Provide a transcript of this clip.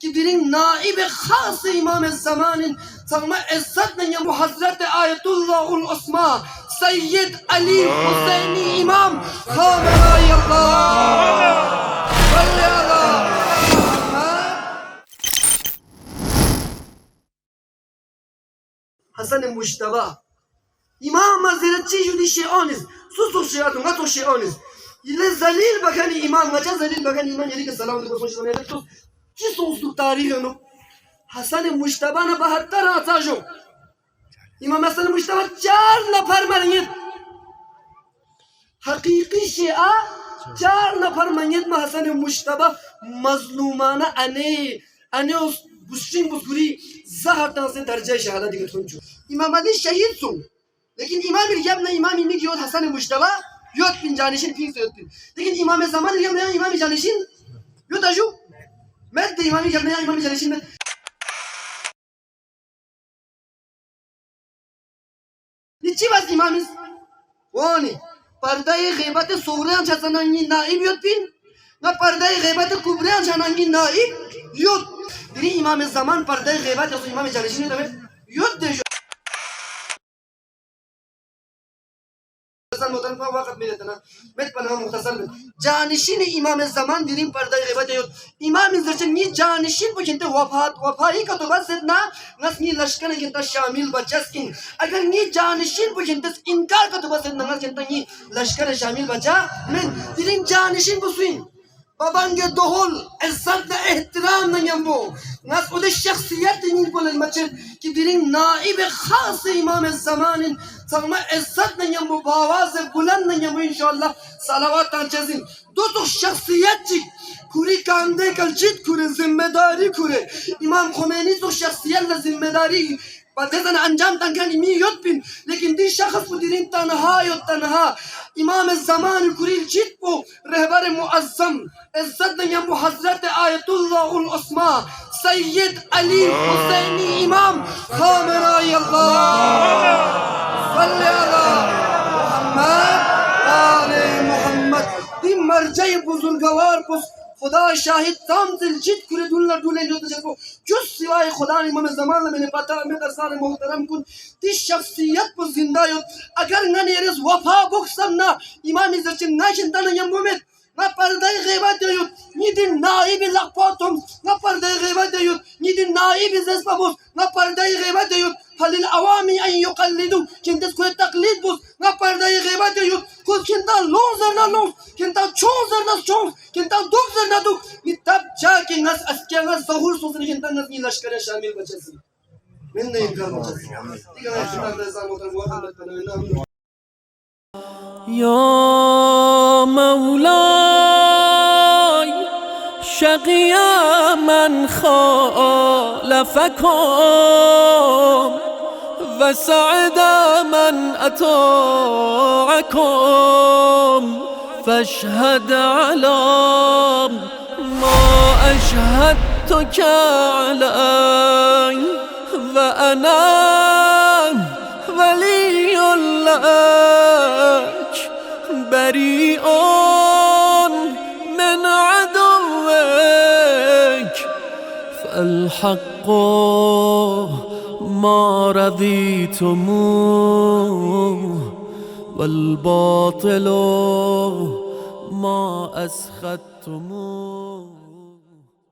कि बिरिंग नाइब खास इमाम ज़मान संगमा इज्जत नहीं है हज़रत आयतुल्लाह उल उस्मा सैयद अली हुसैनी इमाम खामराई अल्लाह Hasan Mujtaba İmam Hazretçi judişi oniz susu şiatun gato şi oniz ile zalil bakani imam gaca zalil bakani imam yedi ki selam aleykum hoş geldiniz to ki sonsuzluk tarihi onu Hasan Mujtaba ne 72 atajo İmam Hasan Mujtaba 4 नफर मरयत हकीकी शिया 4 नफर मरयत में हसन मुश्तबा मजलूमाना अने उस बुश्रिंग बुस्कुरी जहरता से दर्जा शहादा दिखत होंचो इमाम अली शहीद सुन लेकिन इमाम इल्याम ने इमाम इन्हीं की योद हसन मुश्तबा योद पिन जानिशिन फिर से योद लेकिन इमाम ज़मान इल्याम ने इमाम जानिशिन योद आजू मैं तो इमाम इल्याम ने इमाम जानिशिन में निची बात इमाम इस वानी पर्दाए ग़ैबत सोगरे चसनांगी नाइब योद पिन ना पर्दाए ग़ैबत कुबरे चसनांगी नाइब योद दिनी इमाम ज़मान पर्दाए ग़ैबत जो इमाम जानिशिन तमें योद दे मुतनफा वक्त में रहता ना मैं पनाह मुख्तसर में जानिशिन इमाम ज़मान दिनी पर्दाए ग़ैबत योद इमाम इज़्ज़त नी जानिशिन वो किंतु वफाई का तो बस इतना नस्नी लश्कर किंतु शामिल बचस इन अगर नी जानिशिन वो किंतु इनकार का तो बस इतना नस किंतु नी लश्कर शामिल बचा मैं दिनी जानिशिन वो सुइन बाबांगे दोहल इज़्ज़त एहतराम नहीं हमको नस उधर शख्सियत नहीं बोले मचल कि दिनी नाइब खास इमाम ज़मान संगमा इज़्ज़त नहीं हमको बावाज़ बुलंद नहीं हमको इंशाअल्लाह सलावत तांचेज़िन दो तो शख्सियत कुरी कांदे कलचित कुरे जिम्मेदारी कुरे इमाम खुमैनी तो शख्सियत ला जिम्मेदारी बदलन अंजाम तंगन मी योद पिन लेकिन दी शख्स मुदीरिन तन्हा इमाम ज़मान कुरी चित को रहबर मुअज़्ज़म इज़्ज़त नहीं हमको हज़रत आयतुल्लाह उल उस्मा सैयद अली हुसैनी इमाम खामराई अल्लाह मोहम्मद दी मरजई बुजुर्गवार पुस खुदा शाहिद तामतिल जिद करे दुल्ला दुल्हन जो तुझको जो सिवाय खुदा ने इमाम ज़मान मैंने पता मैं दरसार मोहतरम कुन ती शख्सियत पर जिंदा यो अगर न नेरस वफा बुक्सम ना इमाम इज़्ज़त ना चिंता न यमुमेत ना पर्दाए ग़ैबत यो नी दिन नाइब लक़पातुम ना पर्दाए ग़ैबत यो नी दिन नाइब इज़्ज़त पबुस ना पर्दाए ग़ैबत यो फलिल अवामी अन युक़ल्लिदु किंतु कोई तकलीद बुस ना पर्दाए ग़ैबत यो कुछ किंता लोज़र ना लोज़ किंता चोज़र ना चोज़ किंता दुखज़र ना दुख नी तब जाके नस अस्के नस ज़हूर सोचने किंता नस नी लश्कर शामिल बचेसी मैं नहीं इनकार बचेसी ठीक है खुदा रज़ा मोहतरम वक़्त पनाह या مولاي شقي من خالفكم وسعد من أطاعكم فاشهد على ما أشهدتك علي وأنا ولي لك بريء من عدوك فالحق ما رضيتموه والباطل ما أسخطتموه